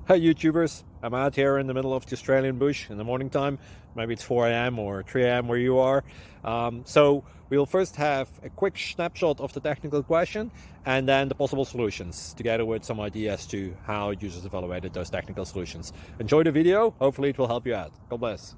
Hi YouTubers, I'm out here in the middle of the Australian bush in the morning time. Maybe it's 4 a.m. or 3 a.m. where you are. So we'll first have a quick snapshot of the technical question and then the possible solutions, together with some ideas to how users evaluated those technical solutions. Enjoy the video, hopefully it will help you out. God bless.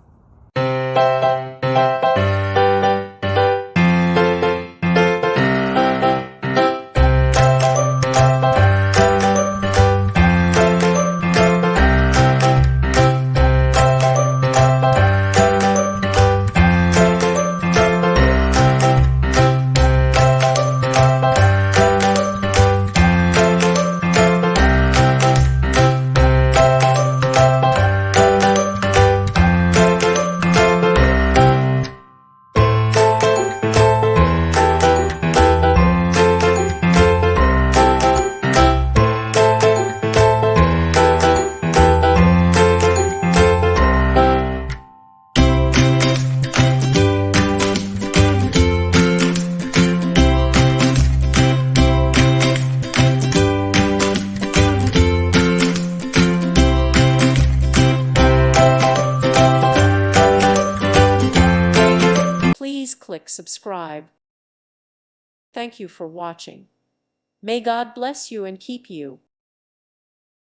Please click subscribe. Thank you for watching. May God bless you and keep you.